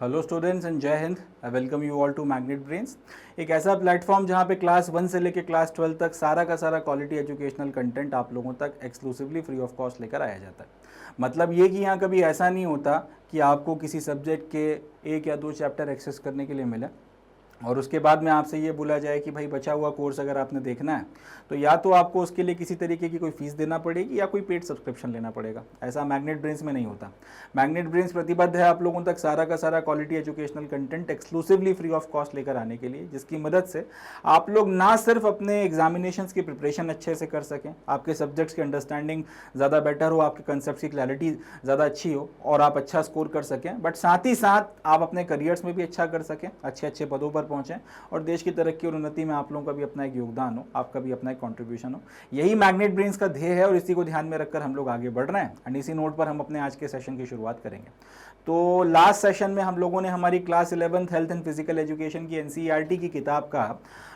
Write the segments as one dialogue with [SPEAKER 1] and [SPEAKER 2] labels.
[SPEAKER 1] Hello students and जय हिंद। I welcome you all to magnet brains, एक ऐसा प्लेटफॉर्म जहां पे क्लास 1 से लेकर क्लास 12 तक सारा का सारा क्वालिटी एजुकेशनल कंटेंट आप लोगों तक एक्सक्लूसिवली फ्री ऑफ कॉस्ट लेकर आया जाता है। मतलब ये कि यहाँ कभी ऐसा नहीं होता कि आपको किसी सब्जेक्ट के 1 या 2 चैप्टर एक्सेस करने के लिए मिले और उसके बाद में आपसे ये बोला जाए कि भाई बचा हुआ कोर्स अगर आपने देखना है तो या तो आपको उसके लिए किसी तरीके की कोई फीस देना पड़ेगी या कोई पेड सब्सक्रिप्शन लेना पड़ेगा। ऐसा मैग्नेट ब्रेन्स में नहीं होता। मैग्नेट ब्रेन्स प्रतिबद्ध है आप लोगों तक सारा का सारा quality educational content exclusively free of cost लेकर आने के लिए, जिसकी मदद से आप लोग ना सिर्फ अपने एग्जामिनेशंस की प्रिपरेशन अच्छे से कर सकें, आपके सब्जेक्ट्स की अंडरस्टैंडिंग ज़्यादा बेटर हो, आपके कंसेप्ट की क्लैरिटी ज़्यादा अच्छी हो और आप अच्छा स्कोर कर सकें, बट साथ ही साथ आप अपने करियर्स में भी अच्छा कर सकें, अच्छे अच्छे पदों पर पहुंचें और देश की तरक्की और उन्नति में आप लोगों का भी अपना एक योगदान हो, आपका भी अपना एक कंट्रीब्यूशन हो। यही मैग्नेट ब्रेन्स का ध्येय है और इसी को ध्यान में रखकर हम लोग आगे बढ़ रहे हैं और इसी नोट पर हम अपने आज के सेशन की शुरुआत करेंगे। तो लास्ट सेशन में हम लोगों ने हमारी class 11th health and physical education की एनसीईआरटी की किताब का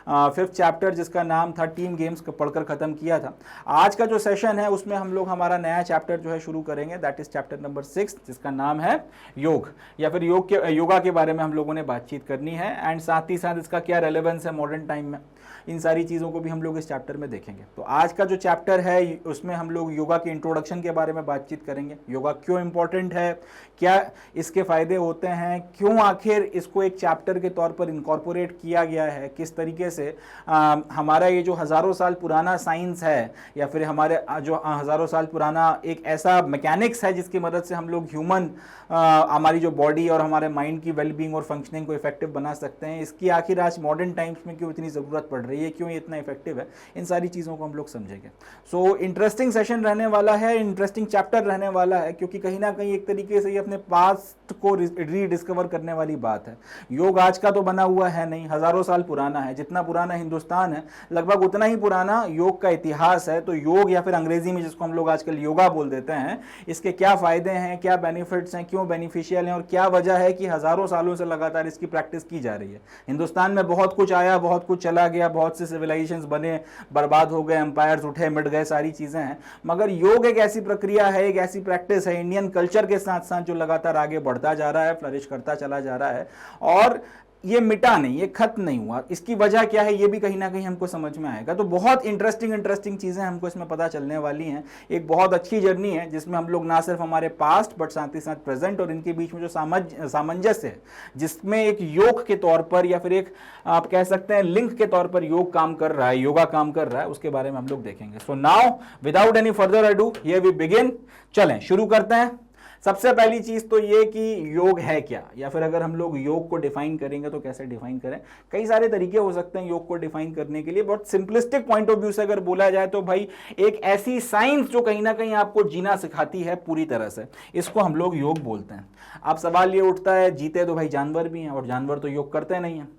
[SPEAKER 1] 5th चैप्टर जिसका नाम था टीम गेम्स पढ़कर ख़त्म किया था। आज का जो सेशन है उसमें हम लोग हमारा नया चैप्टर जो है शुरू करेंगे, दैट इज चैप्टर नंबर 6 जिसका नाम है योग, या फिर योगा के बारे में हम लोगों ने बातचीत करनी है एंड साथ ही साथ इसका क्या रेलेवेंस है मॉडर्न टाइम में, इन सारी चीज़ों को भी हम लोग इस चैप्टर में देखेंगे। तो आज का जो चैप्टर है उसमें हम लोग योगा के इंट्रोडक्शन के बारे में बातचीत करेंगे। योगा क्यों इंपॉर्टेंट है, क्या इसके फ़ायदे होते हैं, क्यों आखिर इसको एक चैप्टर के तौर पर इनकॉर्पोरेट किया गया है, किस तरीके से हमारा ये जो हज़ारों साल पुराना साइंस है या फिर हमारे जो हज़ारों साल पुराना एक ऐसा मैकेनिक्स है जिसकी मदद से हम लोग ह्यूमन हमारी जो बॉडी और हमारे माइंड की वेलबींग और फंक्शनिंग को इफेक्टिव बना सकते हैं, इसकी आखिर आज मॉडर्न टाइम्स में क्यों इतनी ज़रूरत पड़ रही है, क्यों ये इतना इफेक्टिव है, इन सारी चीज़ों को हम लोग समझेंगे। सो इंटरेस्टिंग सेशन रहने वाला है, इंटरेस्टिंग चैप्टर रहने वाला है, क्योंकि कहीं ना कहीं एक तरीके से ये अपने पास्ट को रीडिस्कवर करने वाली बात है। योग आज का तो बना हुआ है नहीं, हज़ारों साल पुराना है। जितना पुराना हिंदुस्तान है लगभग उतना ही पुराना योग का इतिहास है। तो योग या फिर अंग्रेजी में जिसको हम लोग आजकल योगा बोल देते हैं, इसके क्या फ़ायदे हैं, क्या बेनिफिट्स हैं, क्यों बेनिफिशियल हैं और क्या वजह है कि हज़ारों सालों से लगातार इसकी प्रैक्टिस की जा रही है। हिंदुस्तान में बहुत कुछ आया, बहुत कुछ चला गया, बहुत से सिविलाइजेशंस बने, बर्बाद हो गए, एम्पायर्स उठे, मिट गए, सारी चीज़ें हैं, मगर योग एक ऐसी प्रक्रिया है, एक ऐसी प्रैक्टिस है इंडियन कल्चर के साथ साथ जो लगातार आगे बढ़ता जा रहा है, फ्लरिश करता चला जा रहा है और ये मिटा नहीं, ये खत्म नहीं हुआ। इसकी वजह क्या है ये भी कहीं ना कहीं हमको समझ में आएगा। तो बहुत इंटरेस्टिंग चीज़ें हमको इसमें पता चलने वाली हैं। एक बहुत अच्छी जर्नी है जिसमें हम लोग ना सिर्फ हमारे पास्ट बट साथ ही साथ प्रेजेंट और इनके बीच में जो सामंजस्य है, जिसमें एक योग के तौर पर या फिर एक आप कह सकते हैं लिंक के तौर पर योग काम कर रहा है, योगा काम कर रहा है, उसके बारे में हम लोग देखेंगे। So now without any further ado here we begin. चलें शुरू करते हैं। सबसे पहली चीज तो ये कि योग है क्या, या फिर अगर हम लोग योग को डिफाइन करेंगे तो कैसे डिफाइन करें। कई सारे तरीके हो सकते हैं योग को डिफाइन करने के लिए। बहुत सिंपलिस्टिक पॉइंट ऑफ व्यू से अगर बोला जाए तो भाई एक ऐसी साइंस जो कहीं ना कहीं आपको जीना सिखाती है पूरी तरह से, इसको हम लोग योग बोलते हैं। अब सवाल ये उठता है, जीते तो भाई जानवर भी हैं और जानवर तो योग करते नहीं हैं,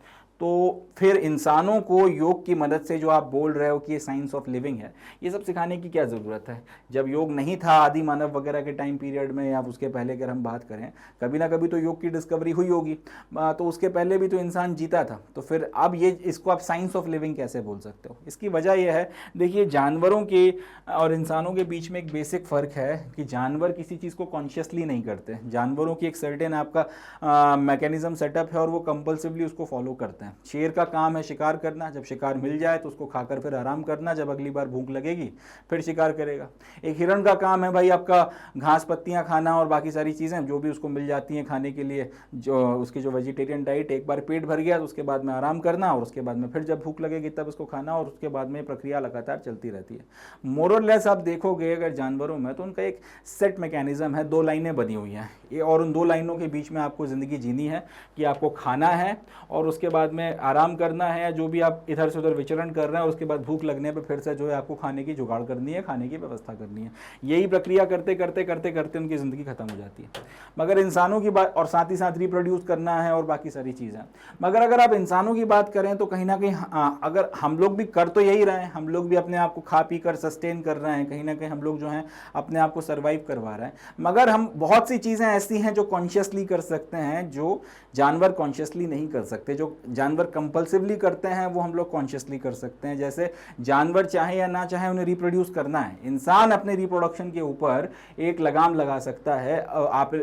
[SPEAKER 1] तो फिर इंसानों को योग की मदद से जो आप बोल रहे हो कि ये साइंस ऑफ लिविंग है, ये सब सिखाने की क्या ज़रूरत है। जब योग नहीं था आदि मानव वगैरह के टाइम पीरियड में या उसके पहले अगर हम बात करें, कभी ना कभी तो योग की डिस्कवरी हुई होगी, तो उसके पहले भी तो इंसान जीता था, तो फिर अब ये इसको आप साइंस ऑफ लिविंग कैसे बोल सकते हो। इसकी वजह यह है, देखिए जानवरों के और इंसानों के बीच में एक बेसिक फ़र्क है कि जानवर किसी चीज़ को कॉन्शियसली नहीं करते। जानवरों की एक सर्टेन आपका मैकेनिज्म सेटअप है और वो कंपल्सिवली उसको फॉलो करते हैं। शेर का काम है शिकार करना, जब शिकार मिल जाए तो उसको खाकर फिर आराम करना, जब अगली बार भूख लगेगी फिर शिकार करेगा। एक हिरण का काम है भाई आपका घास पत्तियां खाना और बाकी सारी चीज़ें जो भी उसको मिल जाती हैं खाने के लिए, जो उसकी जो वेजिटेरियन डाइट, एक बार पेट भर गया तो उसके बाद में आराम करना और उसके बाद में फिर जब भूख लगेगी तब उसको खाना और उसके बाद में प्रक्रिया लगातार चलती रहती है। मोर और लेस आप देखोगे अगर जानवरों में तो उनका एक सेट मैकेनिज्म है, 2 लाइनें बनी हुई हैं ये, और उन 2 लाइनों के बीच में आपको ज़िंदगी जीनी है कि आपको खाना है और उसके बाद में आराम करना है, जो भी आप इधर से उधर विचरण कर रहे हैं, और उसके बाद भूख लगने पे फिर से जो है आपको खाने की जुगाड़ करनी है, खाने की व्यवस्था करनी है। यही प्रक्रिया करते करते करते करते उनकी ज़िंदगी खत्म हो जाती है। मगर इंसानों की बात, और साथ ही साथ रिप्रोड्यूस करना है और बाकी सारी चीज़ें। मगर अगर आप इंसानों की बात करें तो कहीं ना कहीं अगर हम लोग भी कर तो यही रहे हैं, हम लोग भी अपने आप को खा पी कर सस्टेन कर रहे हैं, कहीं ना कहीं हम लोग जो हैं अपने आप को सर्वाइव करवा रहे हैं। मगर हम बहुत सी चीज़ें ऐसी हैं जो कॉन्शियसली कर सकते हैं, जो जानवर कॉन्शियसली नहीं कर सकते। जो जानवर कंपल्सिवली करते हैं वो हम लोग कॉन्शियसली कर सकते हैं। जैसे जानवर चाहे या ना चाहे उन्हें रिप्रोड्यूस करना है, इंसान अपने रिप्रोडक्शन के ऊपर एक लगाम लगा सकता है।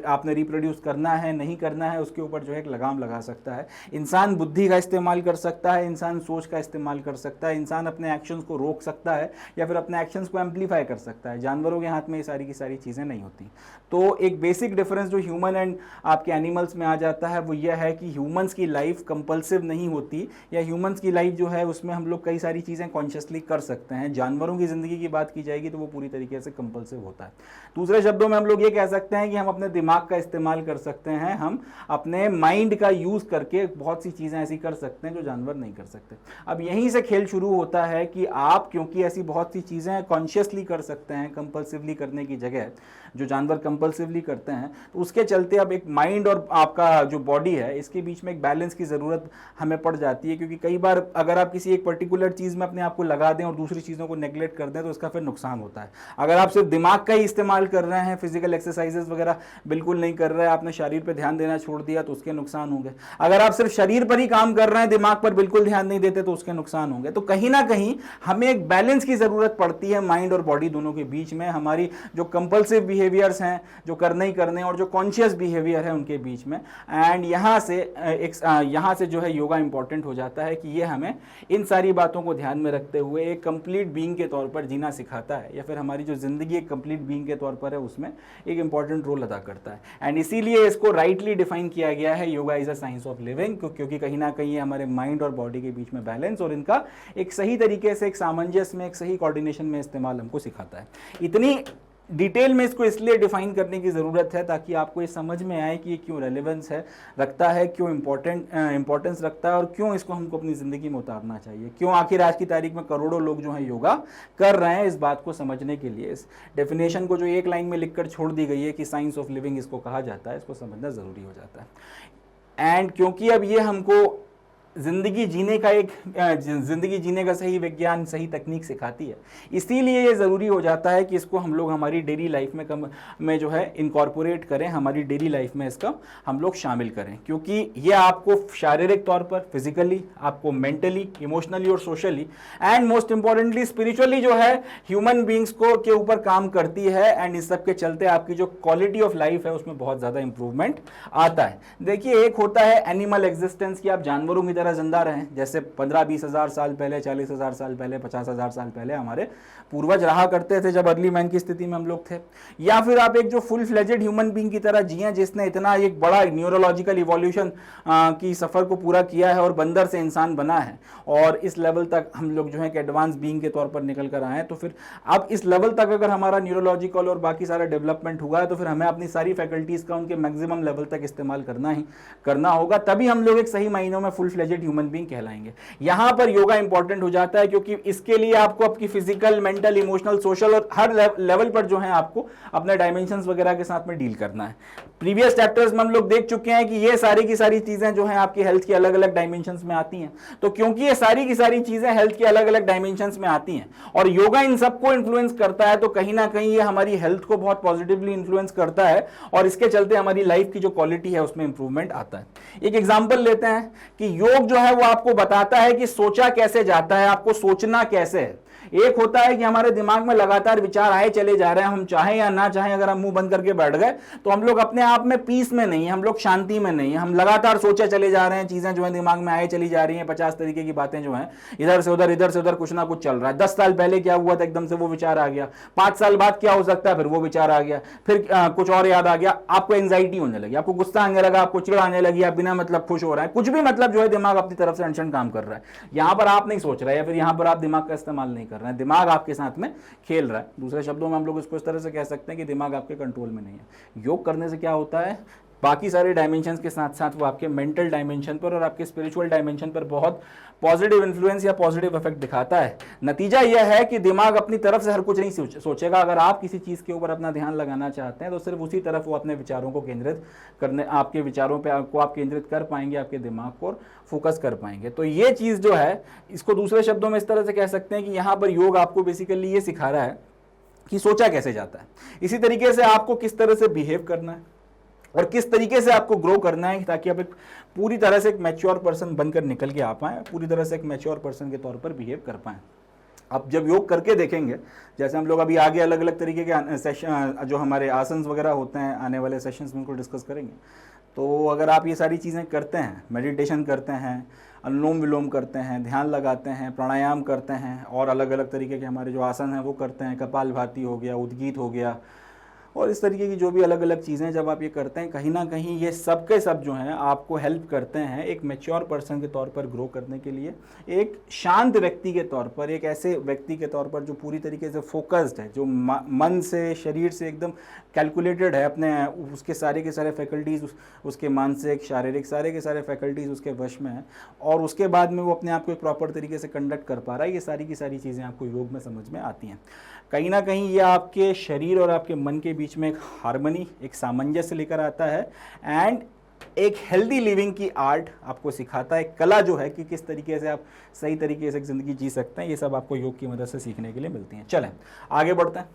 [SPEAKER 1] आपने रिप्रोड्यूस करना है नहीं करना है उसके ऊपर जो है एक लगाम लगा सकता है। इंसान बुद्धि का इस्तेमाल कर सकता है, इंसान सोच का इस्तेमाल कर सकता है, इंसान अपने एक्शंस को रोक सकता है या फिर अपने एक्शंस को एम्पलीफाई कर सकता है। जानवरों के हाथ में ये सारी की सारी चीज़ें नहीं होती। तो एक बेसिक डिफरेंस जो ह्यूमन एंड आपके एनिमल्स में आ जाता है वो यह है कि ह्यूमंस की लाइफ कंपल्सिव नहीं होती, या ह्यूमंस की लाइफ जो है उसमें हम लोग कई सारी चीज़ें कॉन्शियसली कर सकते हैं। जानवरों की ज़िंदगी की बात की जाएगी तो वो पूरी तरीके से कंपल्सिव होता है। दूसरे शब्दों में हम लोग ये कह सकते हैं कि हम अपने दिमाग का इस्तेमाल कर सकते हैं, हम अपने माइंड का यूज़ करके बहुत सी चीज़ें ऐसी कर सकते हैं जो जानवर नहीं कर सकते। अब यहीं से खेल शुरू होता है कि आप क्योंकि ऐसी बहुत सी चीज़ें कॉन्शियसली कर सकते हैं कंपल्सिवली करने की जगह, जो जानवर कंपल्सिवली करते हैं, तो उसके चलते अब एक माइंड और आपका जो बॉडी है इसके बीच में एक बैलेंस की ज़रूरत हमें पड़ जाती है। क्योंकि कई बार अगर आप किसी एक पर्टिकुलर चीज़ में अपने आप को लगा दें और दूसरी चीज़ों को नेग्लेक्ट कर दें तो उसका फिर नुकसान होता है। अगर आप सिर्फ दिमाग का ही इस्तेमाल कर रहे हैं, फिजिकल एक्सरसाइजेज वगैरह बिल्कुल नहीं कर रहे हैं, आपने शरीर पर ध्यान देना छोड़ दिया तो उसके नुकसान होंगे। अगर आप सिर्फ शरीर पर ही काम कर रहे हैं, दिमाग पर बिल्कुल ध्यान नहीं देते तो उसके नुकसान होंगे। तो कहीं ना कहीं हमें एक बैलेंस की ज़रूरत पड़ती है माइंड और बॉडी दोनों के बीच में। हमारी जो कंपल्सिव बिहेवियर्स हैं, जो करने ही करने, और जो कॉन्शियस बिहेवियर है उनके बीच में। एंड यहाँ से जो है योगा इंपॉर्टेंट हो जाता है कि ये हमें इन सारी बातों को ध्यान में रखते हुए एक कंप्लीट बीइंग के तौर पर जीना सिखाता है, या फिर हमारी जो ज़िंदगी एक कंप्लीट बीइंग के तौर पर है उसमें एक इंपॉर्टेंट रोल अदा करता है। एंड इसीलिए इसको राइटली डिफाइन किया गया है, yoga is a science of living, क्योंकि कहीं ना कहीं हमारे माइंड और बॉडी के बीच में बैलेंस और इनका एक सही तरीके से एक सामंजस्य में, एक सही कोऑर्डिनेशन में इस्तेमाल हमको सिखाता है। इतनी डिटेल में इसको इसलिए डिफाइन करने की ज़रूरत है ताकि आपको ये समझ में आए कि ये क्यों रेलेवेंस है रखता है, क्यों इंपॉर्टेंस रखता है, और क्यों इसको हमको अपनी ज़िंदगी में उतारना चाहिए, क्यों आखिर आज की तारीख में करोड़ों लोग जो हैं योगा कर रहे हैं। इस बात को समझने के लिए इस डेफिनेशन को जो एक लाइन में लिखकर छोड़ दी गई है कि साइंस ऑफ लिविंग इसको कहा जाता है, इसको समझना ज़रूरी हो जाता है। एंड क्योंकि अब ये हमको ज़िंदगी जीने का सही विज्ञान, सही तकनीक सिखाती है, इसीलिए ये ज़रूरी हो जाता है कि इसको हम लोग हमारी डेली लाइफ में जो है इनकॉर्पोरेट करें, हमारी डेली लाइफ में इसका हम लोग शामिल करें। क्योंकि ये आपको शारीरिक तौर पर, फिजिकली, आपको मेंटली, इमोशनली और socially and most importantly spiritually जो है ह्यूमन बींग्स को के ऊपर काम करती है। एंड इस सब के चलते आपकी जो क्वालिटी ऑफ लाइफ है उसमें बहुत ज़्यादा इंप्रूवमेंट आता है। देखिए, एक होता है एनिमल एग्जिस्टेंस की आप जानवरों की जिंदा रहें, जैसे 15-20 हज़ार साल पहले, 40 हज़ार साल पहले, 50 हज़ार साल पहले हमारे पूर्वज रहा करते थे जब अर्ली मैन की स्थिति में हम लोग थे। या फिर आप एक जो फुल फ्लेजेड ह्यूमन बीइंग की तरह जिए जिसने इतना एक बड़ा न्यूरोलॉजिकल इवोल्यूशन की सफ़र को पूरा किया है और बंदर से इंसान बना है और इस लेवल तक हम लोग जो है कि एडवांस बीइंग के तौर पर निकल कर आए हैं। तो फिर अब इस लेवल तक अगर हमारा न्यूरोलॉजिकल और बाकी सारा डेवलपमेंट हुआ है तो फिर हमें अपनी सारी फैकल्टीज़ का उनके मैक्सिमम लेवल तक इस्तेमाल करना होगा, तभी हम लोग एक सही मायनों में फुल फ्लेजेड ह्यूमन बीइंग कहलाएंगे। यहां पर योगा इंपॉर्टेंट हो जाता है क्योंकि इसके लिए आपको आपकी फिजिकल, मेंटल, इमोशनल, सोशल और हर लेवल पर जो है आपको अपने डायमेंशंस वगैरह के साथ में डील करना है। प्रीवियस चैप्टर्स में हम लोग देख चुके हैं कि ये सारी की सारी चीजें जो हैं आपकी हेल्थ की अलग अलग डायमेंशंस में आती हैं। तो क्योंकि ये सारी की सारी चीजें हेल्थ की अलग अलग डायमेंशंस में आती हैं और योगा इन सबको इन्फ्लुएंस करता है, तो कहीं ना कहीं ये हमारी हेल्थ को बहुत पॉजिटिवली इन्फ्लुएंस करता है और इसके चलते हमारी लाइफ की जो क्वालिटी है उसमें इंप्रूवमेंट आता है। एक एग्जांपल लेते हैं कि योग जो है वो आपको बताता है कि सोचा कैसे जाता है, आपको सोचना कैसे है। एक होता है कि हमारे दिमाग में लगातार विचार आए चले जा रहे हैं, हम चाहें या ना चाहें, अगर हम मुंह बंद करके बैठ गए तो हम लोग अपने आप में पीस में नहीं है, हम लोग शांति में नहीं है, हम लगातार सोचे चले जा रहे हैं, चीजें जो है दिमाग में आए चली जा रही हैं, 50 तरीके की बातें जो हैं इधर से उधर कुछ ना कुछ चल रहा है। 10 साल पहले क्या हुआ था एकदम से वो विचार आ गया, 5 साल बाद क्या हो सकता है फिर वो विचार आ गया, फिर कुछ और याद आ गया, आपको एंजाइटी होने लगी, आपको गुस्सा आने लगा, आपको चिड़ आने लगी, आप बिना मतलब खुश हो रहा है, कुछ भी मतलब जो है दिमाग अपनी तरफ से अनशन काम कर रहा है। यहां पर आप नहीं सोच रहे हैं, फिर यहां पर आप दिमाग का इस्तेमाल नहीं कर रहे हैं, दिमाग आपके साथ में खेल रहा है। दूसरे शब्दों में हम लोग इसको इस तरह से कह सकते हैं कि दिमाग आपके कंट्रोल में नहीं है। योग करने से क्या होता है, बाकी सारे डायमेंशंस के साथ साथ वो आपके मेंटल डायमेंशन पर और आपके स्पिरिचुअल डायमेंशन पर बहुत पॉजिटिव इन्फ्लुएंस या पॉजिटिव इफेक्ट दिखाता है। नतीजा यह है कि दिमाग अपनी तरफ से हर कुछ नहीं सोचेगा। अगर आप किसी चीज़ के ऊपर अपना ध्यान लगाना चाहते हैं तो सिर्फ उसी तरफ वो अपने विचारों को केंद्रित करने, आपके विचारों पे आपको आप केंद्रित कर पाएंगे, आपके दिमाग को फोकस कर पाएंगे। तो ये चीज़ जो है, इसको दूसरे शब्दों में इस तरह से कह सकते हैं कि यहाँ पर योग आपको बेसिकली ये सिखा रहा है कि सोचा कैसे जाता है, इसी तरीके से आपको किस तरह से बिहेव करना है और किस तरीके से आपको ग्रो करना है ताकि आप एक पूरी तरह से एक मैच्योर पर्सन बनकर निकल के आ पाएँ, पूरी तरह से एक मैच्योर पर्सन के तौर पर बिहेव कर पाएँ। आप जब योग करके देखेंगे, जैसे हम लोग अभी आगे अलग अलग तरीके के सेशन जो हमारे आसन्स वगैरह होते हैं आने वाले सेशंस में उनको डिस्कस करेंगे। तो अगर आप ये सारी चीज़ें करते हैं, मेडिटेशन करते हैं, अनुलोम विलोम करते हैं, ध्यान लगाते हैं, प्राणायाम करते हैं और अलग अलग तरीके के हमारे जो आसन हैं वो करते हैं, कपालभाति हो गया, उद्गीत हो गया और इस तरीके की जो भी अलग अलग चीज़ें जब आप ये करते हैं, कहीं ना कहीं ये सब के सब जो हैं आपको हेल्प करते हैं एक मैच्योर पर्सन के तौर पर ग्रो करने के लिए, एक शांत व्यक्ति के तौर पर, एक ऐसे व्यक्ति के तौर पर जो पूरी तरीके से फोकस्ड है, जो मन से शरीर से एकदम कैलकुलेटेड है, अपने उसके सारे के सारे फैकल्टीज़ उसके मानसिक शारीरिक सारे के सारे फैकल्टीज़ उसके वश में है और उसके बाद में वो अपने आप को एक प्रॉपर तरीके से कंडक्ट कर पा रहा है। ये सारी की सारी चीज़ें आपको योग में समझ में आती हैं। कहीं ना कहीं ये आपके शरीर और आपके मन के बीच में एक हार्मनी, एक सामंजस्य लेकर आता है एंड एक हेल्दी लिविंग की आर्ट आपको सिखाता है, कला जो है कि किस तरीके से आप सही तरीके से ज़िंदगी जी सकते हैं। ये सब आपको योग की मदद से सीखने के लिए मिलती हैं। चलें आगे बढ़ते हैं।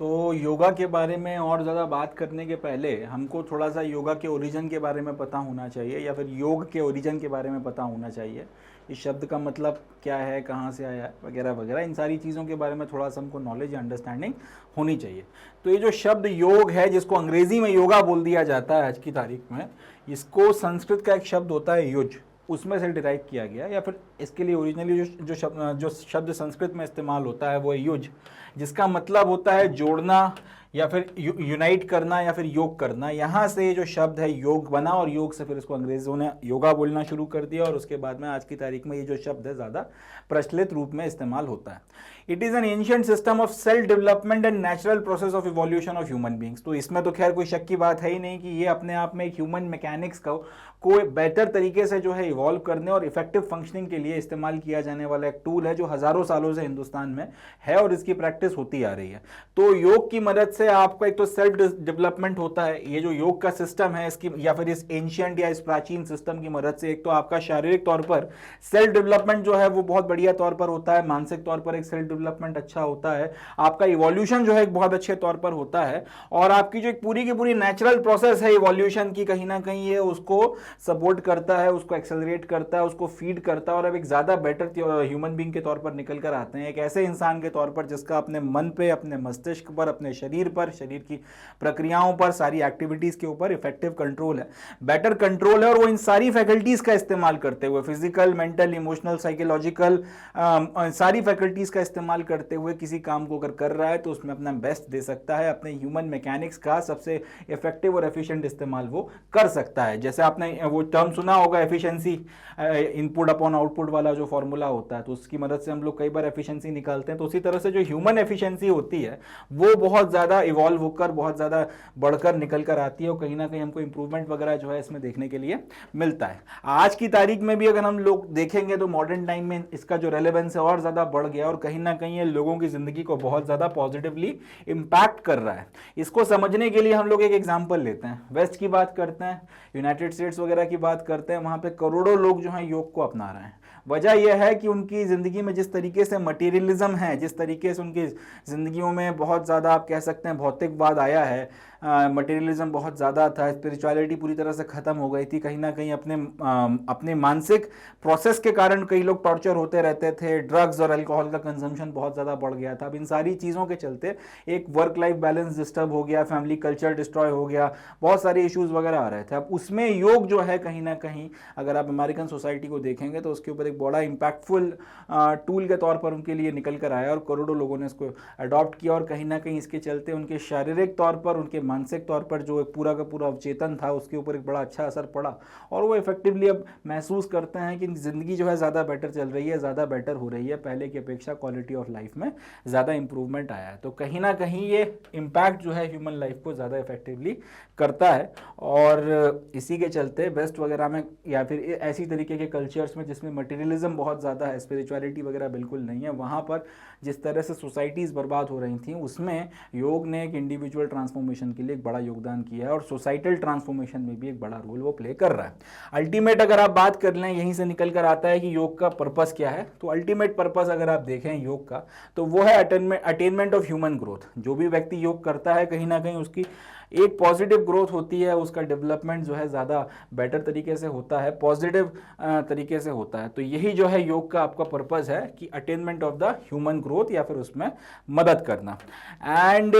[SPEAKER 1] तो योगा के बारे में और ज़्यादा बात करने के पहले हमको थोड़ा सा योगा के ओरिजिन के बारे में पता होना चाहिए या फिर योग के ओरिजिन के बारे में पता होना चाहिए। इस शब्द का मतलब क्या है, कहाँ से आया है, वगैरह वगैरह, इन सारी चीज़ों के बारे में थोड़ा सा हमको नॉलेज या अंडरस्टैंडिंग होनी चाहिए। तो ये जो शब्द योग है, जिसको अंग्रेज़ी में योगा बोल दिया जाता है आज की तारीख में, इसको संस्कृत का एक शब्द होता है युज, उसमें से डिराइव किया गया, या फिर इसके लिए ओरिजिनली जो शब्द संस्कृत में इस्तेमाल होता है वो है युज, जिसका मतलब होता है जोड़ना या फिर यूनाइट करना या फिर योग करना। यहाँ से जो शब्द है योग बना और योग से फिर इसको अंग्रेजों ने योगा बोलना शुरू कर दिया और उसके बाद में आज की तारीख में ये जो शब्द है ज़्यादा प्रचलित रूप में इस्तेमाल होता है। It is an ancient system of self development and natural process of evolution of human beings. तो इसमें तो खैर कोई शक की बात है ही नहीं कि ये अपने आप में एक ह्यूमन मैकेनिक्स को बेहतर तरीके से जो है इवॉल्व करने और इफेक्टिव फंक्शनिंग के लिए इस्तेमाल किया जाने वाला एक टूल है जो हज़ारों सालों से हिंदुस्तान में है और इसकी प्रैक्टिस होती आ रही है। तो योग की मदद से आपका एक तो सेल्फ डेवलपमेंट होता है। ये जो योग का सिस्टम है इसकी या फिर इस एंशिएंट या इस प्राचीन सिस्टम की मदद से एक तो आपका शारीरिक तौर पर सेल्फ डेवलपमेंट जो है वो बहुत बढ़िया तौर पर होता है, मानसिक तौर पर एक सेल्फ डेवलपमेंट अच्छा होता है, आपका इवोल्यूशन जो है एक बहुत अच्छे तौर पर होता है और आपकी जो एक पूरी की पूरी नेचुरल प्रोसेस है इवोल्यूशन की, कहीं ना कहीं ये उसको सपोर्ट करता है, उसको एक्सेलरेट करता है, उसको फीड करता है और अब एक ज़्यादा बेटर ह्यूमन बींग के तौर पर निकल कर आते हैं, एक ऐसे इंसान के तौर पर जिसका अपने मन पे, अपने मस्तिष्क पर, अपने शरीर पर, शरीर की प्रक्रियाओं पर, सारी एक्टिविटीज़ के ऊपर इफेक्टिव कंट्रोल है, बेटर कंट्रोल है और वो इन सारी फैकल्टीज़ का इस्तेमाल करते हुए, फिजिकल, मेंटल, इमोशनल, साइकोलॉजिकल सारी फैकल्टीज़ का इस्तेमाल करते हुए किसी काम को अगर कर रहा है तो उसमें अपना बेस्ट दे सकता है, अपने ह्यूमन मैकेनिक्स का सबसे इफेक्टिव और एफिशिएंट इस्तेमाल वो कर सकता है। जैसे आपने वो टर्म सुना होगा एफिशिएंसी, इनपुट अपॉन आउटपुट वाला जो फॉर्मूला होता है, तो उसकी मदद से हम लोग कई बार एफिशिएंसी निकालते हैं। तो उसी तरह से जो ह्यूमन एफिशिएंसी होती है वो बहुत ज़्यादा इवॉल्व होकर बहुत ज़्यादा बढ़कर निकल कर आती है और कहीं ना कहीं हमको इंप्रूवमेंट वगैरह जो है इसमें देखने के लिए मिलता है। आज की तारीख में भी अगर हम लोग देखेंगे तो मॉडर्न टाइम में इसका जो रेलेवेंस है और ज़्यादा बढ़ गया और कहीं ना कहीं ये लोगों की ज़िंदगी को बहुत ज़्यादा पॉजिटिवली इम्पैक्ट कर रहा है। इसको समझने के लिए हम लोग एक एग्जाम्पल लेते हैं, वेस्ट की बात करते हैं, यूनाइटेड स्टेट्स वगैरह की बात करते हैं। वहाँ पे करोड़ों लोग जो हैं योग को अपना रहे हैं। वजह यह है कि उनकी ज़िंदगी में जिस तरीके से मटीरियलिज्म है, जिस तरीके से उनकी ज़िंदगियों में बहुत ज़्यादा आप कह सकते हैं भौतिकवाद आया है, मटेरियलिज्म बहुत ज़्यादा था, स्पिरिचुअलिटी पूरी तरह से ख़त्म हो गई थी। कहीं ना कहीं अपने मानसिक प्रोसेस के कारण कई लोग टॉर्चर होते रहते थे, ड्रग्स और अल्कोहल का कंजम्पशन बहुत ज़्यादा बढ़ गया था। अब इन सारी चीज़ों के चलते एक वर्क लाइफ बैलेंस डिस्टर्ब हो गया, फैमिली कल्चर डिस्ट्रॉय हो गया, बहुत सारे इश्यूज़ वगैरह आ रहे थे। अब उसमें योग जो है कहीं ना कहीं अगर आप अमेरिकन सोसाइटी को देखेंगे तो उसके ऊपर एक बड़ा इम्पैक्टफुल टूल के तौर पर उनके लिए निकल कर आया और करोड़ों लोगों ने इसको अडॉप्ट किया और कहीं ना कहीं इसके चलते उनके शारीरिक तौर पर, उनके मानसिक तौर पर जो एक पूरा का पूरा अवचेतन था उसके ऊपर एक बड़ा अच्छा असर पड़ा और वो इफेक्टिवली अब महसूस करते हैं कि ज़िंदगी जो है ज़्यादा बेटर चल रही है, ज़्यादा बेटर हो रही है, पहले की अपेक्षा क्वालिटी ऑफ लाइफ में ज़्यादा इंप्रूवमेंट आया है। तो कहीं ना कहीं ये इम्पैक्ट जो है ह्यूमन लाइफ को ज़्यादा इफेक्टिवली करता है और इसी के चलते वेस्ट वगैरह में या फिर ऐसी तरीके के कल्चर्स में जिसमें मटेरियलिज्म बहुत ज़्यादा है, स्पिरिचुअलिटी वगैरह बिल्कुल नहीं है, वहाँ पर जिस तरह से सोसाइटीज़ बर्बाद हो रही थी उसमें योग ने एक इंडिविजुअल ट्रांसफॉर्मेशन के लिए एक बड़ा योगदान किया है और सोसाइटल ट्रांसफॉर्मेशन में भी एक बड़ा रोल वो प्ले कर रहा है। अल्टीमेट अगर आप बात कर लें, यहीं से निकल कर आता है कि योग का पर्पस क्या है, तो अल्टीमेट पर्पस अगर आप देखें योग का, तो वो है अटेनमेंट ऑफ ह्यूमन ग्रोथ। जो भी व्यक्ति योग करता है कहीं ना कहीं उसकी एक पॉजिटिव ग्रोथ होती है, उसका डेवलपमेंट जो है ज़्यादा बेटर तरीके से होता है, पॉजिटिव तरीके से होता है। तो यही जो है योग का आपका पर्पस है कि attainment of the human growth या फिर उसमें मदद करना। एंड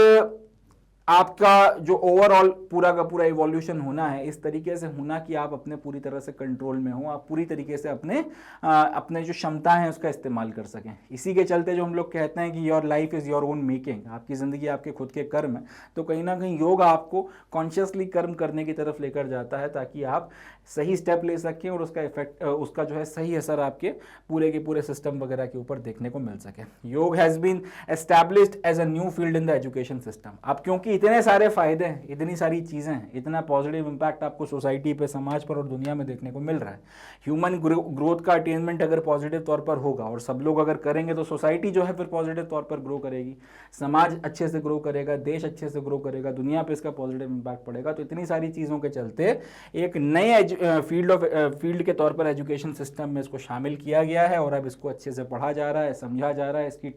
[SPEAKER 1] आपका जो ओवरऑल पूरा का पूरा इवोल्यूशन होना है इस तरीके से होना कि आप अपने पूरी तरह से कंट्रोल में हो, आप पूरी तरीके से अपने जो क्षमता है उसका इस्तेमाल कर सकें। इसी के चलते जो हम लोग कहते हैं कि your life is your own making, आपकी ज़िंदगी आपके खुद के कर्म है। तो कहीं ना कहीं योग आपको कॉन्शियसली कर्म करने की तरफ लेकर जाता है ताकि आप सही स्टेप ले सकें और उसका इफेक्ट, उसका जो है सही असर आपके पूरे के पूरे सिस्टम वगैरह के ऊपर देखने को मिल सके। Yoga has been established as a new field in the education system. अब क्योंकि इतने सारे फायदे हैं, इतनी सारी चीज़ें हैं, इतना पॉजिटिव इंपैक्ट आपको सोसाइटी पे, समाज पर और दुनिया में देखने को मिल रहा है। ह्यूमन ग्रोथ का अटेनमेंट अगर पॉजिटिव तौर पर होगा और सब लोग अगर करेंगे तो सोसाइटी जो है फिर पॉजिटिव तौर पर ग्रो करेगी, समाज अच्छे से ग्रो करेगा, देश अच्छे से ग्रो करेगा, दुनिया पे इसका पॉजिटिव इंपैक्ट पड़ेगा। तो इतनी सारी चीज़ों के चलते एक नए फील्ड के तौर पर एजुकेशन सिस्टम में इसको शामिल किया गया है और अब इसको अच्छे से पढ़ा जा रहा है, समझा जा रहा है, इसकी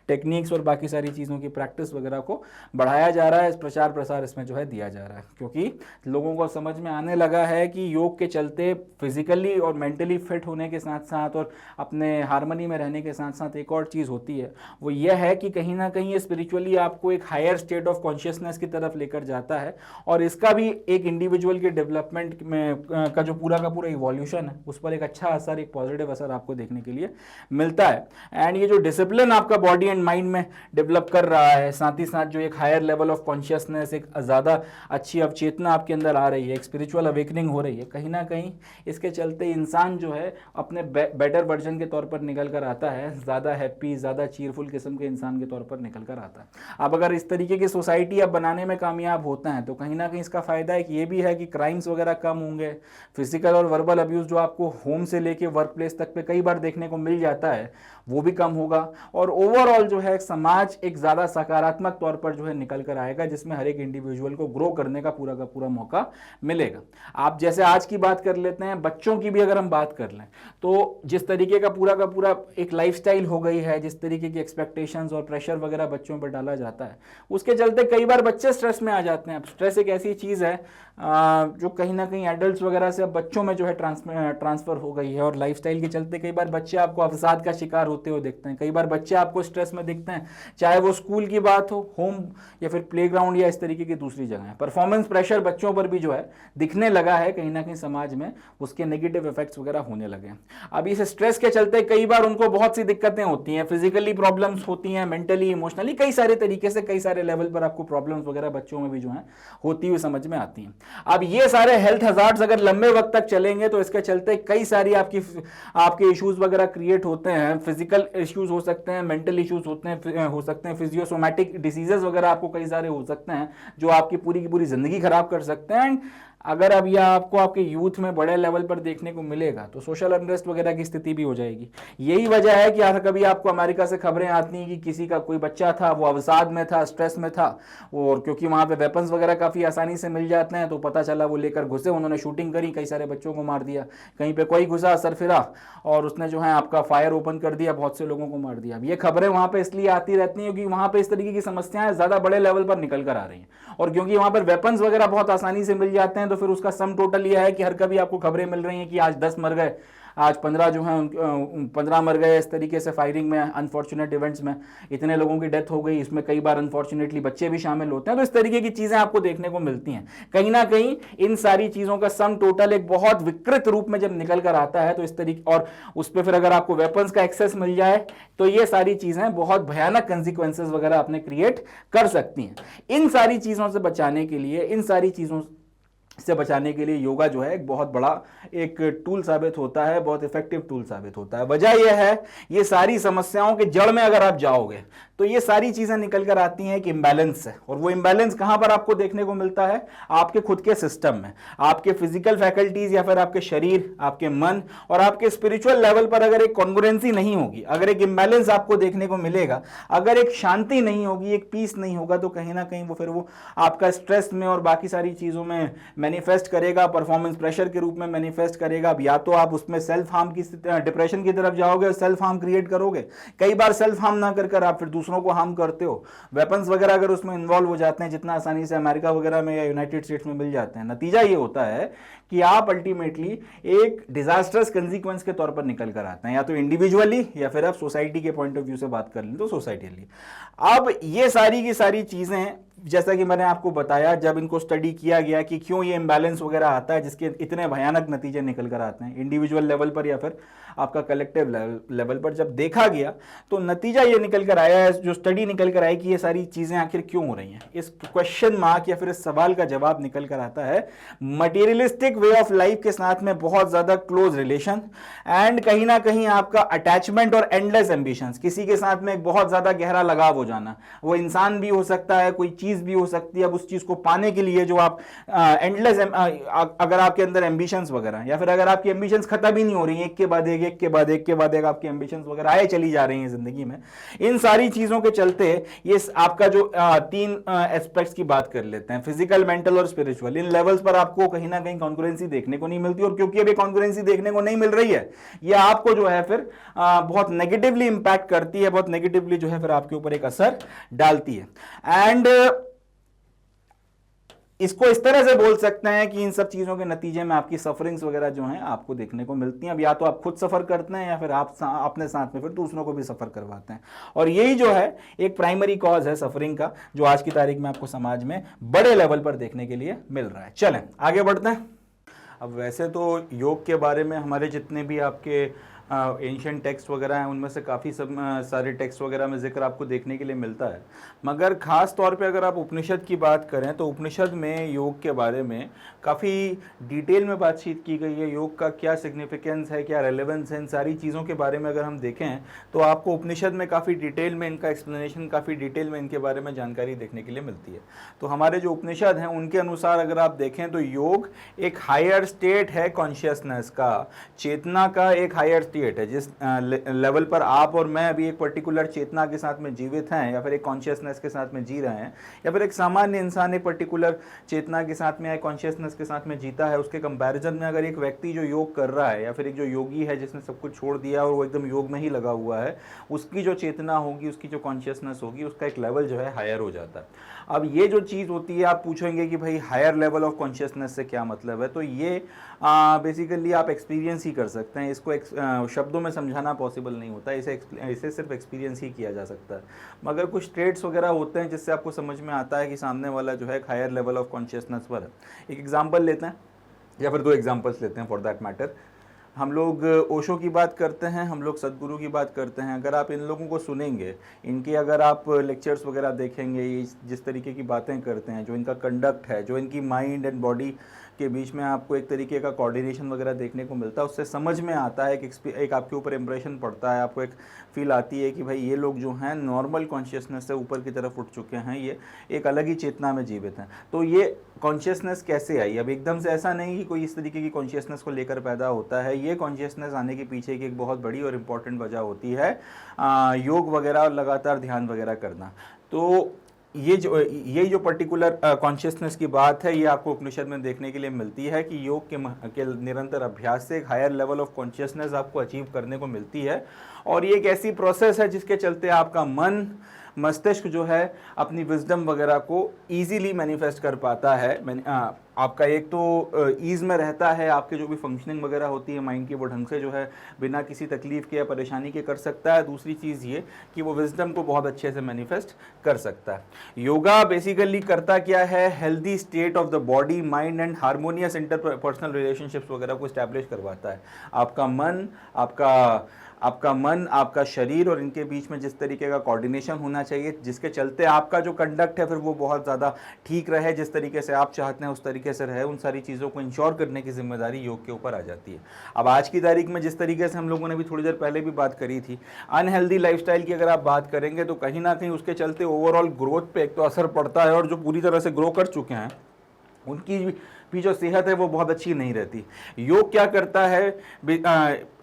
[SPEAKER 1] टेक्निक्स और बाकी सारी चीज़ों की प्रैक्टिस वगैरह को बढ़ाया जा रहा है, प्रचार प्रसार इसमें जो है दिया जा रहा है। क्योंकि लोगों को समझ में आने लगा है कि योग के चलते फिजिकली और मेंटली फिट होने के साथ साथ और अपने हार्मनी में रहने के साथ साथ एक और चीज़ होती है, वो यह है कि कहीं ना कहीं ये स्पिरिचुअली आपको एक हायर स्टेट ऑफ कॉन्शियसनेस की तरफ लेकर जाता है और इसका भी एक इंडिविजुअल के डेवलपमेंट में का जो पूरा का पूरा इवोल्यूशन है उस पर एक अच्छा असर, एक पॉजिटिव असर आपको देखने के लिए मिलता है। एंड ये जो डिसिप्लिन आपका बॉडी एंड माइंड में डेवलप कर रहा है, साथ ही साथ जो एक हायर लेवल ऑफ कॉन्शियसनेस, एक ज़्यादा अच्छी अवचेतना आपके अंदर आ रही है, एक स्पिरिचुअल अवेकनिंग हो रही है, कहीं ना कहीं इसके चलते इंसान जो है अपने बेटर वर्जन के तौर पर निकल कर आता है, ज़्यादा हैप्पी, ज़्यादा चीयरफुल किस्म के इंसान के तौर पर निकल कर आता है। अब अगर इस तरीके की सोसाइटी आप बनाने में कामयाब होते हैं तो कहीं ना कहीं इसका फ़ायदा एक ये भी है कि क्राइम्स वगैरह कम होंगे, फिजिकल और वर्बल अब्यूज़ जो आपको होम से लेके वर्क प्लेस तक पे कई बार देखने को मिल जाता है वो भी कम होगा और ओवरऑल जो है समाज एक ज़्यादा सकारात्मक तौर पर जो है निकल कर आएगा जिसमें हर एक इंडिविजुअल को ग्रो करने का पूरा मौका मिलेगा। आप जैसे आज की बात कर लेते हैं, बच्चों की भी अगर हम बात कर लें तो जिस तरीके का पूरा एक लाइफस्टाइल हो गई है, जिस तरीके की एक्सपेक्टेशंस और प्रेशर वगैरह बच्चों पर डाला जाता है उसके चलते कई बार बच्चे स्ट्रेस में आ जाते हैं। अब स्ट्रेस एक ऐसी चीज़ है जो कहीं ना कहीं एडल्ट्स वगैरह से अब बच्चों में जो है ट्रांसफ़र हो गई है और लाइफस्टाइल के चलते कई बार बच्चे आपको अवसाद का शिकार होते हुए दिखते हैं, कई बार बच्चे आपको स्ट्रेस में दिखते हैं, चाहे वो स्कूल की बात हो, होम या फिर प्लेग्राउंड या इस तरीके की दूसरी जगह। परफॉर्मेंस प्रेशर बच्चों पर भी जो है दिखने लगा है, कहीं ना कहीं समाज में उसके नेगेटिव इफेक्ट्स वगैरह होने लगे हैं। अब इस स्ट्रेस के चलते कई बार उनको बहुत सी दिक्कतें होती हैं, फिजिकली प्रॉब्लम्स होती हैं, मेंटली, इमोशनली, कई सारे तरीके से कई सारे लेवल पर आपको प्रॉब्लम्स वगैरह बच्चों में भी जो है होती हुई समझ में आती हैं। अब ये सारे हेल्थ हजार्ड्स अगर लंबे वक्त तक चलेंगे तो इसके चलते कई सारी आपके इश्यूज वगैरह क्रिएट होते हैं, फिजिकल इश्यूज हो सकते हैं, मेंटल इश्यूज हो सकते हैं, फिजियोसोमैटिक डिसीजेस वगैरह आपको कई सारे हो सकते हैं जो आपकी पूरी की पूरी जिंदगी खराब कर सकते हैं। एंड अगर अब यह आपको आपके यूथ में बड़े लेवल पर देखने को मिलेगा तो सोशल अनरेस्ट वगैरह की स्थिति भी हो जाएगी। यही वजह है कि कभी आपको अमेरिका से खबरें आती हैं कि किसी का कोई बच्चा था, वो अवसाद में था, स्ट्रेस में था, और क्योंकि वहाँ पे वेपन्स वगैरह काफ़ी आसानी से मिल जाते हैं तो पता चला वो लेकर घुसे, उन्होंने शूटिंग करी, कई सारे बच्चों को मार दिया। कहीं पर कोई घुसा, असर फिरा और उसने जो है आपका फायर ओपन कर दिया, बहुत से लोगों को मार दिया। अब ये खबरें वहाँ पर इसलिए आती रहती हैं क्योंकि वहाँ पर इस तरीके की समस्याएं ज़्यादा बड़े लेवल पर निकल कर आ रही हैं और क्योंकि वहाँ पर वेपन्स वगैरह बहुत आसानी से मिल जाते हैं तो फिर उसका सम टोटल यह है कि हर कभी आपको खबरें मिल रही हैं कि आज 10 मर गए, आज 15 जो हैं 15 मर गए इस तरीके से फायरिंग में, अनफॉर्चुनेट इवेंट्स में इतने लोगों की डेथ हो गई, इसमें कई बार अनफॉर्चुनेटली बच्चे भी शामिल होते हैं। तो इस तरीके की चीज़ें आपको देखने को मिलती हैं। कहीं ना कहीं इन सारी चीज़ों का सम टोटल एक बहुत विकृत रूप में जब निकल कर आता है तो इस तरीके, और उस पर फिर अगर आपको वेपन्स का एक्सेस मिल जाए तो ये सारी चीज़ें बहुत भयानक कंसिक्वेंसेस वगैरह आपने क्रिएट कर सकती हैं। इन सारी चीज़ों से बचाने के लिए, इन सारी चीज़ों से बचाने के लिए योगा जो है एक बहुत बड़ा एक टूल साबित होता है, बहुत इफेक्टिव टूल साबित होता है। वजह यह है, ये सारी समस्याओं के जड़ में अगर आप जाओगे तो ये सारी चीजें निकल कर आती हैं कि इम्बैलेंस है। और वो इम्बैलेंस कहां पर आपको देखने को मिलता है? आपके खुद के सिस्टम में, आपके फिजिकल फैकल्टीज या फिर आपके शरीर, आपके मन और आपके स्पिरिचुअल लेवल पर अगर एक कॉन्ग्रुएंसी नहीं होगी, अगर एक इम्बैलेंस आपको देखने को मिलेगा, अगर एक शांति नहीं होगी, एक पीस नहीं होगा, तो कहीं ना कहीं वो फिर वो आपका स्ट्रेस में और बाकी सारी चीजों में मैनिफेस्ट करेगा, परफॉर्मेंस प्रेशर के रूप में मैनिफेस्ट करेगा। अब या तो आप उसमें सेल्फ हार्म की डिप्रेशन की तरफ जाओगे और सेल्फ हार्म क्रिएट करोगे, कई बार सेल्फ हार्म ना कर आप फिर दूसरों को हार्म करते हो। वेपन्स वगैरह अगर उसमें इन्वॉल्व हो जाते हैं, जितना आसानी से अमेरिका वगैरह में या यूनाइटेड स्टेट्स में मिल जाते हैं, नतीजा ये होता है कि आप अल्टीमेटली एक डिजास्टर्स कंसीक्वेंस के तौर पर निकल कर आते हैं, या तो इंडिविजुअली या फिर आप सोसाइटी के पॉइंट ऑफ व्यू से बात कर लें तो सोसाइटली। अब ये सारी की सारी चीजें, जैसा कि मैंने आपको बताया, जब इनको स्टडी किया गया कि क्यों ये इम्बैलेंस वगैरह आता है जिसके इतने भयानक नतीजे निकल कर आते हैं इंडिविजुअल लेवल पर या फिर आपका कलेक्टिव लेवल पर, जब देखा गया तो नतीजा ये निकल कर आया है, जो स्टडी निकल कर आई कि ये सारी चीजें आखिर क्यों हो रही हैं। इस क्वेश्चन मार्क या फिर इस सवाल का जवाब निकल कर आता है मटेरियलिस्टिक वे ऑफ लाइफ के साथ में बहुत ज्यादा क्लोज रिलेशन, एंड कहीं ना कहीं आपका अटैचमेंट और एंडलेस एम्बिशंस, किसी के साथ में एक बहुत ज्यादा गहरा लगाव हो जाना। वो इंसान भी हो सकता है, कोई चीज भी हो सकती है। अब उस चीज को पाने के लिए जो आप एंडलेस, अगर आपके अंदर एम्बिशंस वगैरह, या फिर अगर आपकी एम्बिशंस खत्म ही नहीं हो रही है, एक के बाद एक, एक के बाद एक के बाद एक आपकी एम्बिशंस वगैरह आए चली जा रही हैं जिंदगी में, इन सारी चीजों के चलते ये आपका जो तीन एस्पेक्ट्स की बात कर लेते हैं, फिजिकल, मेंटल और स्पिरिचुअल, इन लेवल्स पर आपको कहीं ना कहीं कॉन्ग्रुएंसी देखने को नहीं मिलती। और क्योंकि अभी कॉन्ग्रुएंसी देखने को नहीं मिल रही है, ये आपको जो है फिर बहुत नेगेटिवली इंपैक्ट करती है, बहुत नेगेटिवली जो है फिर आपके ऊपर एक असर डालती है। एंड इसको इस तरह से बोल सकते हैं कि इन सब चीजों के नतीजे में आपकी सफरिंग्स वगैरह जो हैं आपको देखने को मिलती हैं। अब या तो आप खुद सफर करते हैं या फिर आप अपने साथ में फिर दूसरों को भी सफर करवाते हैं, और यही जो है एक प्राइमरी कॉज है सफरिंग का, जो आज की तारीख में आपको समाज में बड़े लेवल पर देखने के लिए मिल रहा है। चलें आगे बढ़ते हैं। अब वैसे तो योग के बारे में हमारे जितने भी आपके एंशिएंट टेक्स्ट वगैरह हैं उनमें से काफ़ी सारे टेक्स्ट वगैरह में जिक्र आपको देखने के लिए मिलता है, मगर ख़ास तौर पे अगर आप उपनिषद की बात करें तो उपनिषद में योग के बारे में काफ़ी डिटेल में बातचीत की गई है। योग का क्या सिग्निफिकेंस है, क्या रेलेवेंस है, इन सारी चीज़ों के बारे में अगर हम देखें तो आपको उपनिषद में काफ़ी डिटेल में इनका एक्सप्लेनेशन, काफ़ी डिटेल में इनके बारे में जानकारी देखने के लिए मिलती है। तो हमारे जो उपनिषद हैं उनके अनुसार अगर आप देखें तो योग एक हायर स्टेट है कॉन्शियसनेस का, चेतना का एक हायर स्टेट है, जिस लेवल पर आप और मैं अभी एक पर्टिकुलर चेतना के साथ में जीवित हैं या फिर एक कॉन्शियसनेस के साथ में जी रहे हैं, या फिर एक सामान्य इंसान एक पर्टिकुलर चेतना के साथ में या कॉन्शियसनेस के साथ में जीता है, उसके कंपैरिजन में अगर एक व्यक्ति जो योग कर रहा है या फिर एक जो योगी है जिसने सब कुछ छोड़ दिया और वो एकदम योग में ही लगा हुआ है, उसकी जो चेतना होगी, उसकी जो कॉन्शियसनेस होगी, उसका एक लेवल जो है हायर हो जाता है। अब ये जो चीज़ होती है, आप पूछेंगे कि भाई हायर लेवल ऑफ कॉन्शियसनेस से क्या मतलब है, तो ये बेसिकली आप एक्सपीरियंस ही कर सकते हैं। इसको शब्दों में समझाना पॉसिबल नहीं होता, इसे सिर्फ एक्सपीरियंस ही किया जा सकता है। मगर कुछ ट्रेड्स वगैरह होते हैं जिससे आपको समझ में आता है कि सामने वाला जो है एक हायर लेवल ऑफ कॉन्शियसनेस पर है। एक एग्जांपल लेते हैं या फिर दो एग्जांपल्स लेते हैं फॉर दैट मैटर। हम लोग ओशो की बात करते हैं, हम लोग सद्गुरु की बात करते हैं। अगर आप इन लोगों को सुनेंगे, इनके अगर आप लेक्चर्स वगैरह देखेंगे, ये जिस तरीके की बातें करते हैं, जो इनका कंडक्ट है, जो इनकी माइंड एंड बॉडी के बीच में आपको एक तरीके का कोऑर्डिनेशन वगैरह देखने को मिलता है, उससे समझ में आता है कि एक आपके ऊपर इंप्रेशन पड़ता है, आपको एक फील आती है कि भाई ये लोग जो हैं नॉर्मल कॉन्शियसनेस से ऊपर की तरफ उठ चुके हैं, ये एक अलग ही चेतना में जीवित हैं। तो ये कॉन्शियसनेस कैसे आई? अब एकदम से ऐसा नहीं कि कोई इस तरीके की कॉन्शियसनेस को लेकर पैदा होता है। ये कॉन्शियसनेस आने के पीछे की एक बहुत बड़ी और इम्पॉर्टेंट वजह होती है योग वगैरह और लगातार ध्यान वगैरह करना। तो ये जो पर्टिकुलर कॉन्शियसनेस की बात है, ये आपको उपनिषद में देखने के लिए मिलती है कि योग के निरंतर अभ्यास से एक हायर लेवल ऑफ कॉन्शियसनेस आपको अचीव करने को मिलती है। और ये एक ऐसी प्रोसेस है जिसके चलते आपका मन, मस्तिष्क जो है अपनी विजडम वगैरह को ईजीली मैनिफेस्ट कर पाता है। आपका एक तो ईज़ में रहता है, आपके जो भी फंक्शनिंग वगैरह होती है माइंड की, वो ढंग से जो है बिना किसी तकलीफ के या परेशानी के कर सकता है। दूसरी चीज़ ये कि वो विजडम को बहुत अच्छे से मैनिफेस्ट कर सकता है। योगा बेसिकली करता क्या है, healthy state of the body, mind and harmonious interpersonal relationships वगैरह को इस्टेब्लिश करवाता है। आपका मन, आपका शरीर और इनके बीच में जिस तरीके का कोऑर्डिनेशन होना चाहिए, जिसके चलते आपका जो कंडक्ट है फिर वो बहुत ज़्यादा ठीक रहे, जिस तरीके से आप चाहते हैं उस तरीके तरीके से रहे, उन सारी चीज़ों को इंश्योर करने की जिम्मेदारी योग के ऊपर आ जाती है। अब आज की तारीख में जिस तरीके से हम लोगों ने भी थोड़ी देर पहले भी बात करी थी, अनहेल्दी लाइफस्टाइल की अगर आप बात करेंगे तो कहीं ना कहीं उसके चलते ओवरऑल ग्रोथ पे एक तो असर पड़ता है, और जो पूरी तरह से ग्रो कर चुके हैं उनकी भी जो सेहत है वो बहुत अच्छी नहीं रहती। योग क्या करता है,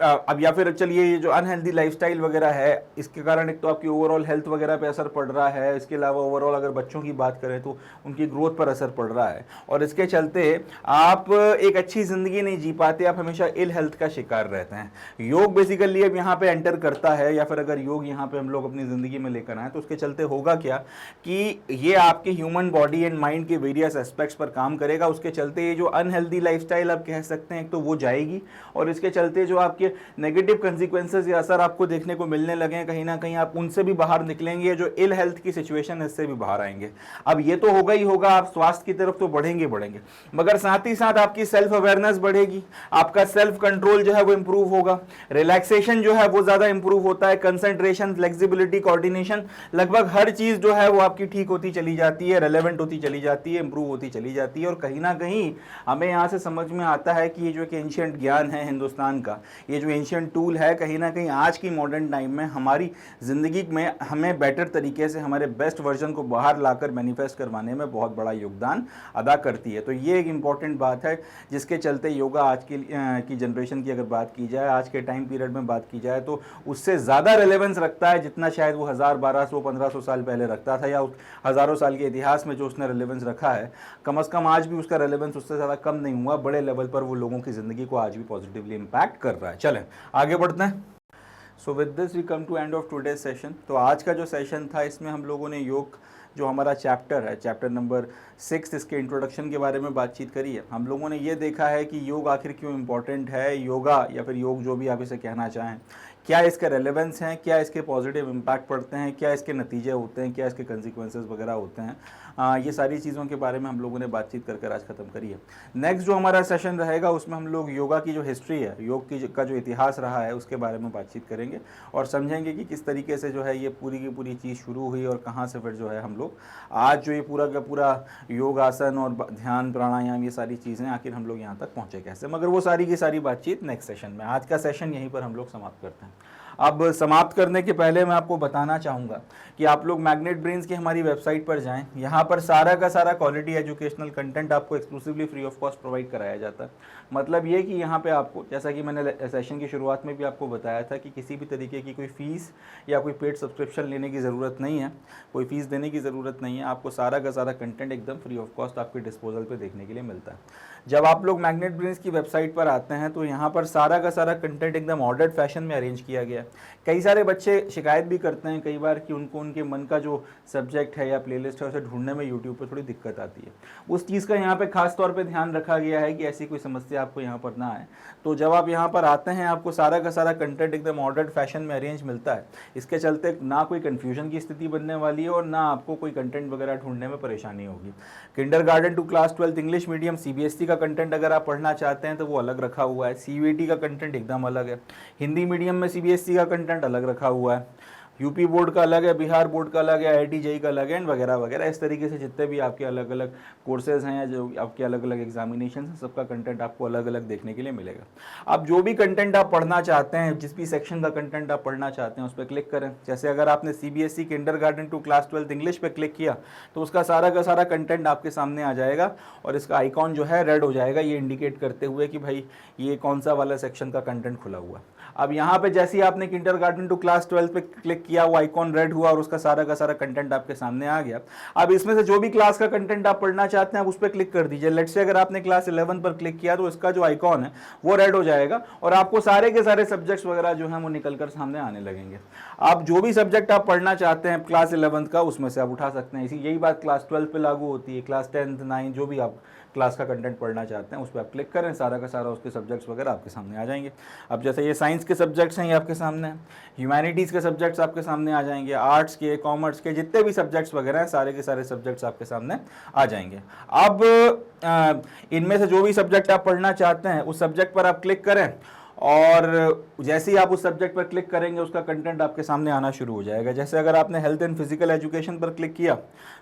[SPEAKER 1] अब या फिर चलिए ये जो अनहेल्दी लाइफस्टाइल वगैरह है, इसके कारण एक तो आपकी ओवरऑल हेल्थ वगैरह पे असर पड़ रहा है, इसके अलावा ओवरऑल अगर बच्चों की बात करें तो उनकी ग्रोथ पर असर पड़ रहा है, और इसके चलते आप एक अच्छी ज़िंदगी नहीं जी पाते, आप हमेशा इल हेल्थ का शिकार रहते हैं। योग बेसिकली अब यहाँ पर एंटर करता है, या फिर अगर योग यहाँ पर हम लोग अपनी ज़िंदगी में लेकर आए तो उसके चलते होगा क्या कि ये आपके ह्यूमन बॉडी एंड माइंड के वेरियस एस्पेक्ट्स पर काम करेगा। उसके चलते ये जो अनहेल्दी लाइफस्टाइल आप कह सकते हैं, एक तो वो जाएगी, और इसके चलते जो आपके नेगेटिव कंसीक्वेंसेस या असर आपको देखने को मिलने लगे, कहीं ना कहीं आप उनसे भी बाहर निकलेंगे, जो इल हेल्थ की सिचुएशन है इससे भी बाहर आएंगे। अब ये तो होगा ही होगा, आप स्वास्थ्य की तरफ तो बढ़ेंगे, मगर साथ ही साथ आपकी सेल्फ अवेयरनेस बढ़ेगी, आपका सेल्फ कंट्रोल जो है वो इंप्रूव होगा, रिलैक्सेशन जो है वो ज्यादा इंप्रूव होता है, कंसंट्रेशन, फ्लेक्सिबिलिटी, कोऑर्डिनेशन, लगभग हर चीज जो है वो आपकी ठीक होती चली जाती है, रेलेवेंट होती चली जाती है, इंप्रूव होती चली जाती है। और कहीं ना कहीं हमें यहाँ से समझ में आता है कि ये जो एक एंशिएंट ज्ञान है हिंदुस्तान का, ये जो एंशिएंट टूल है, कहीं ना कहीं आज की मॉडर्न टाइम में हमारी ज़िंदगी में हमें बेटर तरीके से हमारे बेस्ट वर्जन को बाहर लाकर मैनिफेस्ट करवाने में बहुत बड़ा योगदान अदा करती है। तो ये एक इंपॉर्टेंट बात है जिसके चलते योगा आज की जनरेशन की अगर बात की जाए, आज के टाइम पीरियड में बात की जाए, तो उससे ज़्यादा रेलेवेंस रखता है जितना शायद वो 1000, 1200, 1500 साल पहले रखता था, या हज़ारों साल के इतिहास में जो उसने रेलेवेंस रखा है, कम से कम आज भी उसका रेलेवेंस उससे ज़्यादा कम नहीं हुआ। बड़े लेवल पर वो लोगों की ज़िंदगी को आज भी पॉजिटिवली इम्पैक्ट कर रहा है। चलें आगे बढ़ते हैं। So with this we come to end of today's session. तो आज का जो सेशन था इसमें हम लोगों ने योग जो हमारा चैप्टर है, चैप्टर नंबर 6, इसके इंट्रोडक्शन के बारे में बातचीत करी है। हम लोगों ने ये देखा है कि योग आखिर क्यों इम्पॉर्टेंट है, योगा या फिर योग जो भी आप इसे कहना चाहें, क्या इसके रेलेवेंस हैं, क्या इसके पॉजिटिव इम्पैक्ट पड़ते हैं, क्या इसके नतीजे होते हैं, क्या इसके कंसिक्वेंसेस वगैरह होते हैं, ये सारी चीज़ों के बारे में हम लोगों ने बातचीत कर आज ख़त्म करी है। नेक्स्ट जो हमारा सेशन रहेगा उसमें हम लोग योगा की जो हिस्ट्री है, योग का जो इतिहास रहा है उसके बारे में बातचीत करेंगे, और समझेंगे कि किस तरीके से जो है ये पूरी की पूरी चीज़ शुरू हुई, और कहाँ से फिर जो है हम लोग आज जो ये पूरा का पूरा योग आसन और ध्यान प्राणायाम ये सारी चीज़ें आखिर हम लोग यहाँ तक पहुँचे कैसे। मगर वो सारी की सारी बातचीत नेक्स्ट सेशन में। आज का सेशन यहीं पर हम लोग समाप्त करते हैं। अब समाप्त करने के पहले मैं आपको बताना चाहूँगा कि आप लोग मैग्नेट ब्रेन्स की हमारी वेबसाइट पर जाएं। यहाँ पर सारा का सारा क्वालिटी एजुकेशनल कंटेंट आपको exclusively free of cost provide कराया जाता है। मतलब ये कि यहाँ पे आपको, जैसा कि मैंने सेशन की शुरुआत में भी आपको बताया था, कि किसी भी तरीके की कोई फ़ीस या कोई पेड सब्सक्रिप्शन लेने की ज़रूरत नहीं है, कोई फ़ीस देने की ज़रूरत नहीं है। आपको सारा का सारा कंटेंट एकदम फ्री ऑफ कॉस्ट आपके डिस्पोजल पर देखने के लिए मिलता है। जब आप लोग मैग्नेट ब्रेन्स की वेबसाइट पर आते हैं तो यहाँ पर सारा का सारा कंटेंट एकदम ऑर्डर्ड फैशन में अरेंज किया गया है। कई सारे बच्चे शिकायत भी करते हैं कई बार कि उनको उनके मन का जो सब्जेक्ट है या प्लेलिस्ट है उसे ढूंढने में यूट्यूब पर थोड़ी दिक्कत आती है। उस चीज़ का यहाँ पे खास तौर पे ध्यान रखा गया है कि ऐसी कोई समस्या आपको यहाँ पर ना आए। तो जब आप यहाँ पर आते हैं आपको सारा का सारा कंटेंट एकदम ऑर्डर्ड फैशन में अरेंज मिलता है। इसके चलते ना कोई कन्फ्यूजन की स्थिति बनने वाली है और ना आपको कोई कंटेंट वगैरह ढूंढने में परेशानी होगी। Kindergarten to class 12 English medium CBSE का कंटेंट अगर आप पढ़ना चाहते हैं तो वो अलग रखा हुआ है। CUET का कंटेंट एकदम अलग है। हिंदी मीडियम में CBSE का कंटेंट अलग रखा हुआ है। यूपी बोर्ड का अलग है, बिहार बोर्ड का अलग है, IIT JEE का अलग है, एंड वगैरह वगैरह। इस तरीके से जितने भी आपके अलग अलग कोर्सेज हैं या जो आपके अलग अलग एग्जामिनेशन हैं, सबका कंटेंट आपको अलग अलग देखने के लिए मिलेगा। आप जो भी कंटेंट आप पढ़ना चाहते हैं, जिस भी सेक्शन का कंटेंट आप पढ़ना चाहते हैं उस पर क्लिक करें। जैसे अगर आपने CBSE kindergarten to class 12 English पे क्लिक किया तो उसका सारा का सारा कंटेंट आपके सामने आ जाएगा और इसका आइकॉन जो है रेड हो जाएगा, ये इंडिकेट करते हुए कि भाई ये कौन सा वाला सेक्शन का कंटेंट खुला हुआ। अब यहाँ पे जैसे ही आपने किंडरगार्टन टू क्लास 12 पे क्लिक किया, वो आइकॉन रेड हुआ और उसका सारा का सारा कंटेंट आपके सामने आ गया। अब इसमें से जो भी क्लास का कंटेंट आप पढ़ना चाहते हैं आप उस पर क्लिक कर दीजिए। लेट्स से अगर आपने क्लास 11 पर क्लिक किया तो इसका जो आइकॉन है वो रेड हो जाएगा और आपको सारे के सारे सब्जेक्ट्स वगैरह जो हैं वो निकल कर सामने आने लगेंगे। आप जो भी सब्जेक्ट आप पढ़ना चाहते हैं क्लास 11 का उसमें से आप उठा सकते हैं। यही बात क्लास 12 पे लागू होती है। क्लास 10, 9 जो भी आप क्लास का कंटेंट पढ़ना चाहते हैं उस पर आप क्लिक करें, सारा का सारा उसके सब्जेक्ट्स वगैरह आपके सामने आ जाएंगे। अब जैसे ये साइंस के सब्जेक्ट्स हैं ये आपके सामने हैं, ह्यूमैनिटीज़ के सब्जेक्ट्स आपके सामने आ जाएंगे, आर्ट्स के, कॉमर्स के जितने भी सब्जेक्ट्स वगैरह हैं सारे के सारे सब्जेक्ट्स आपके सामने आ जाएंगे। अब इनमें से जो भी सब्जेक्ट आप पढ़ना चाहते हैं उस सब्जेक्ट पर आप क्लिक करें और जैसे ही आप उस सब्जेक्ट पर क्लिक करेंगे उसका कंटेंट आपके सामने आना शुरू हो जाएगा। जैसे अगर आपने हेल्थ एंड फिजिकल एजुकेशन पर क्लिक किया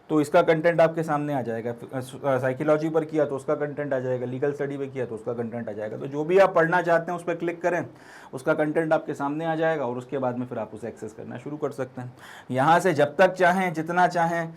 [SPEAKER 1] तो इसका कंटेंट आपके सामने आ जाएगा, साइकोलॉजी पर किया तो उसका कंटेंट आ जाएगा, लीगल स्टडी पर किया तो उसका कंटेंट आ जाएगा। तो जो भी आप पढ़ना चाहते हैं उस पर क्लिक करें, उसका कंटेंट आपके सामने आ जाएगा और उसके बाद में फिर आप उसे एक्सेस करना शुरू कर सकते हैं। यहाँ से जब तक चाहें, जितना चाहें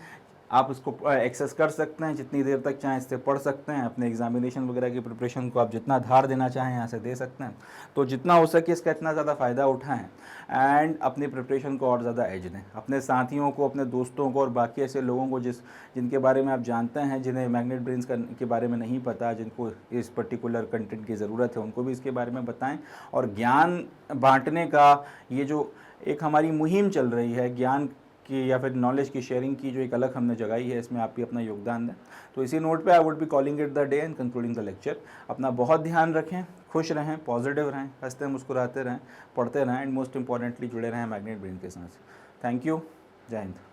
[SPEAKER 1] आप इसको एक्सेस कर सकते हैं, जितनी देर तक चाहें इससे पढ़ सकते हैं। अपने एग्जामिनेशन वगैरह की प्रिपरेशन को आप जितना धार देना चाहें यहाँ से दे सकते हैं। तो जितना हो सके इसका इतना ज़्यादा फ़ायदा उठाएं एंड अपनी प्रिपरेशन को और ज़्यादा एज दें। अपने साथियों को, अपने दोस्तों को और बाकी ऐसे लोगों को जिनके बारे में आप जानते हैं, जिन्हें मैग्नेट ब्रेन्स के बारे में नहीं पता, जिनको इस पर्टिकुलर कंटेंट की ज़रूरत है, उनको भी इसके बारे में बताएँ। और ज्ञान बाँटने का ये जो एक हमारी मुहिम चल रही है, ज्ञान की या फिर नॉलेज की शेयरिंग की जो एक अलग हमने जगाई है, इसमें आप भी अपना योगदान दें। तो इसी नोट पे I would be calling it the day and concluding the lecture. अपना बहुत ध्यान रखें, खुश रहें, पॉजिटिव रहें, हंसते मुस्कुराते रहें, पढ़ते रहें एंड मोस्ट इंपॉर्टेंटली जुड़े रहें मैग्नेट ब्रेन के साथ। थैंक यू, जय हिंद।